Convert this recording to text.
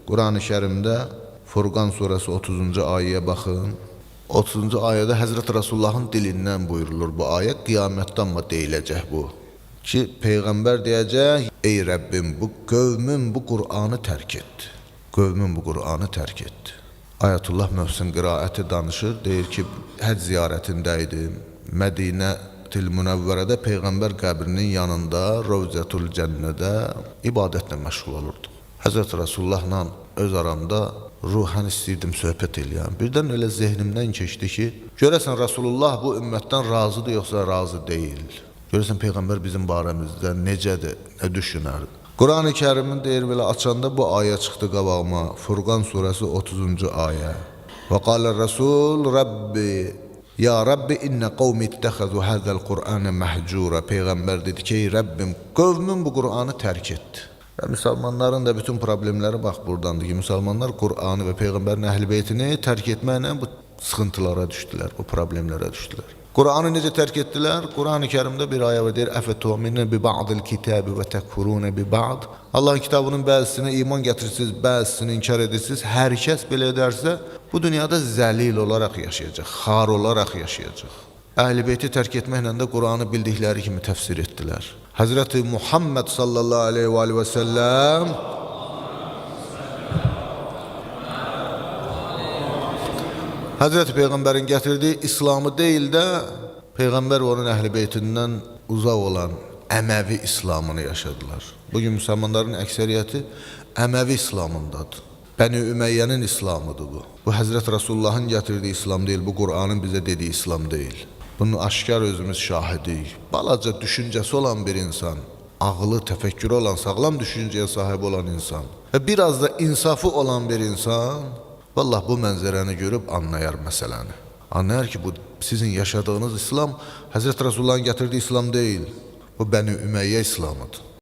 Quran-ı Kerimdə Furqan surəsi 30-cu ayəyə baxın. 30-cu ayədə Həzrət Rasulullahın dilindən buyurulur bu ayə. Qiyamətdən mı deyiləcək bu? Ki, Peyğəmbər deyəcək, ey Rəbbim, bu qövmün bu Qur'anı tərk etdi. Qövmün bu Qur'anı tərk etdi. Ayətullah Məhsin qiraəti danışır, deyir ki, həcc ziyarətində idim. Mədinə-til Münəvvərədə Peyğəmbər qəbrinin yanında, Rovzətul Cənnədə ibadətlə məşğul olurdu. Həzrət Rasulullahla öz aramda ruhən istəyirdim söhbət eləyəm. Birdən elə zehnimdən keçdi ki, görəsən Rasulullah bu ümmətdən razıdır, yoxsa razı deyil. Görəsən Peyğəmbər bizim barəmizdə necədir, nə düşünərdi. Quran-ı Kərimin deyir, belə açanda bu ayə çıxdı qabağıma. Furqan surəsi 30-cu ayə. Və qalə Rasul Rabbi, ya Rabbi, innə qavmi ittəxəzu həzəl Qur'anə məhcura. Peyğəmbər dedi ki, ey Rəbbim, qövmün bu Qur'anı tərk etdi. Və müsəlmanların da bütün problemləri bax buradandır ki, müsəlmanlar Qur'anı və Peyğəmbərin əhl-i beytini tərk etməklə bu sıxıntılara düşdülər, bu problemlərə düşdülər. Qur'anı necə tərk etdilər? Quran-ı Kərimdə bir ayə deyir, əfətuminə bi ba'dil kitabi və təkfurunə bi ba'd. Allahın kitabının bəzisinə iman gətirirsiniz, bəzisini inkar edirsiniz. Hər kəs belə edərsə, bu dünyada zəlil olaraq yaşayacaq, xar olaraq yaşayacaq. Əhl-i beyti tərk etməklə də Qur'anı bildikləri kimi təfsir etdilər. Həzrəti Muhammed sallallahu aleyhi və səlləm Həzrəti Peyğəmbərin gətirdiyi İslamı deyil də Peyğəmbər onun əhl-i beytindən uzaq olan Əməvi İslamını yaşadılar. Bugün müsəlmanların əksəriyyəti Əməvi İslamındadır. Bəni Üməyyənin İslamıdır bu. Bu Həzrət Rasulullahın gətirdiyi İslam deyil, bu Qur'anın bizə dediyi İslam deyil. Bunun aşkar özümüz şahidik. Balaca düşüncəsi olan bir insan, ağlı, təfəkkürü olan, sağlam düşüncəyə sahib olan insan və biraz da insafı olan bir insan, vallah bu mənzərəni görüb anlayar məsələni. Anlayar ki, bu sizin yaşadığınız İslam Həzrət Rasulullahın gətirdiyi İslam deyil. Bu Bəni Ümeyyə İslamıdır.